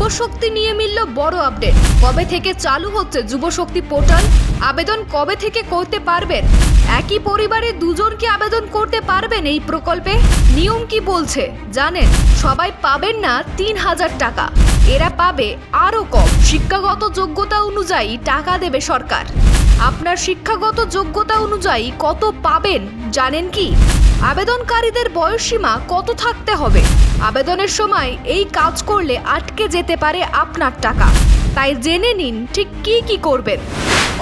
যুবশক্তি নিয়ে মিলল বড় আপডেট। কবে থেকে চালু হচ্ছে যুবশক্তি পোর্টাল? আবেদন কবে থেকে করতে পারবেন? একই পরিবারে দুজন কি আবেদন করতে পারবেন এই প্রকল্পে? নিয়ম কি বলছে জানেন? সবাই পাবেন না ৩,০০০ টাকা, এরা পাবে আরো কম। শিক্ষাগত যোগ্যতা অনুযায়ী টাকা দেবে সরকার। আপনার শিক্ষাগত যোগ্যতা অনুযায়ী কত পাবেন জানেন কি? আবেদনকারীদের বয়সসীমা কত থাকতে হবে? আবেদনের সময় এই কাজ করলে আটকে যেতে পারে আপনার টাকা। তাই জেনে নিন ঠিক কি করবেন।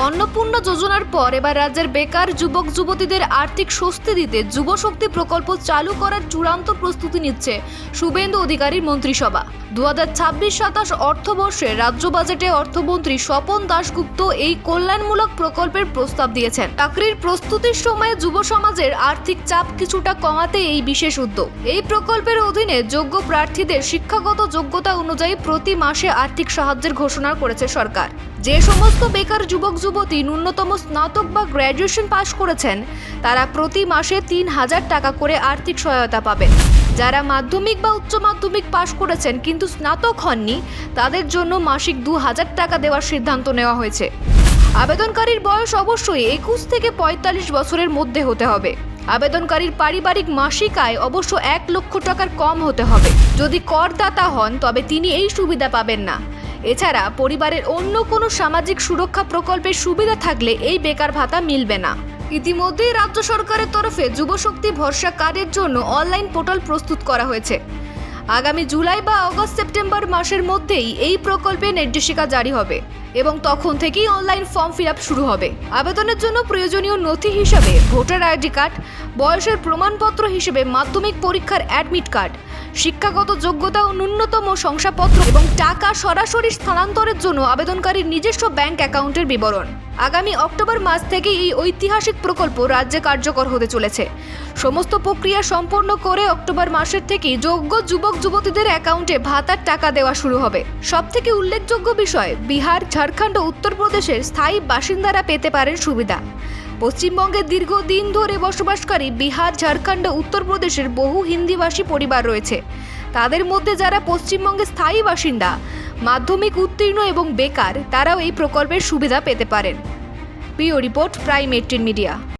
অন্নপূর্ণা যোজনার পর এবার রাজ্যের বেকার যুবক যুবতীদের আর্থিক স্বস্তি দিতে যুবশক্তি প্রকল্প চালু করার চূড়ান্ত প্রস্তুতি নিচ্ছে শুভেন্দু অধিকারীর মন্ত্রিসভা। 2026-27 অর্থবর্ষে রাজ্য বাজেটে অর্থমন্ত্রী স্বপন দাশগুপ্ত এই কল্যাণমূলক প্রকল্পের প্রস্তাব দিয়েছেন। চাকরির প্রস্তুতির সময় যুব সমাজের আর্থিক চাপ কিছুটা কমাতে এই বিশেষ উদ্যোগ। এই প্রকল্পের অধীনে যোগ্য প্রার্থীদের শিক্ষাগত যোগ্যতা অনুযায়ী প্রতি মাসে আর্থিক সাহায্যের ঘোষণা করেছে সরকার। যে সমস্ত বেকার যুবক যুবতী ন্যূনতম স্নাতক বা গ্র্যাজুয়েশন পাশ করেছেন তারা প্রতি মাসে ৩,০০০ টাকা করে আর্থিক সহায়তা পাবেন। যারা মাধ্যমিক বা উচ্চ মাধ্যমিক পাশ করেছেন কিন্তু স্নাতক হননি তাদের জন্য মাসিক ২,০০০ টাকা দেওয়ার সিদ্ধান্ত নেওয়া হয়েছে। আবেদনকারীর বয়স অবশ্যই ২১ থেকে ৪৫ বছরের মধ্যে হতে হবে। আবেদনকারীর পারিবারিক মাসিক আয় অবশ্য ১ লক্ষ টাকার কম হতে হবে। যদি করদাতা হন তবে তিনি এই সুবিধা পাবেন না। এছাড়া পরিবারের অন্য কোনো সামাজিক সুরক্ষা প্রকল্পের সুবিধা থাকলে এই বেকার ভাতা মিলবে না। ইতিমধ্যেই রাজ্য সরকারের তরফে যুবশক্তি ভরসা কার্ডের জন্য অনলাইন পোর্টাল প্রস্তুত করা হয়েছে। আগামী জুলাই বা আগস্ট সেপ্টেম্বর মাসের মধ্যেই এই প্রকল্পে নির্দেশিকা জারি হবে এবং তখন থেকেই অনলাইন ফর্ম ফিল আপ শুরু হবে। আবেদনের জন্য প্রয়োজনীয় নথি হিসাবে ভোটার আইডি কার্ড, বয়সের প্রমাণপত্র হিসেবে মাধ্যমিক পরীক্ষার অ্যাডমিট কার্ড, শিক্ষাগত যোগ্যতা ও ন্যূনতম শংসাপত্র এবং টাকা সরাসরি স্থানান্তরের জন্য আবেদনকারীর নিজস্ব ব্যাংক অ্যাকাউন্টের বিবরণ। আগামী অক্টোবর মাস থেকে এই ঐতিহাসিক প্রকল্প রাজ্যে কার্যকর হতে চলেছে। সমস্ত প্রক্রিয়া সম্পন্ন করে অক্টোবর মাসের থেকেই যোগ্য যুবক যুবতীদের অ্যাকাউন্টে ভাতার টাকা দেওয়া শুরু হবে। সবথেকে উল্লেখযোগ্য বিষয়, বিহার, ঝাড়খণ্ড ও উত্তরপ্রদেশের স্থায়ী বাসিন্দারা পেতে পারেন সুবিধা। পশ্চিমবঙ্গে দীর্ঘদিন ধরে বসবাসকারী বিহার, ঝাড়খণ্ড ও উত্তরপ্রদেশের বহু হিন্দিভাষী পরিবার রয়েছে। তাদের মধ্যে যারা পশ্চিমবঙ্গের স্থায়ী বাসিন্দা, মাধ্যমিক উত্তীর্ণ এবং বেকার, তারাও এই প্রকল্পের সুবিধা পেতে পারেন। Bureau report, prime 18 media.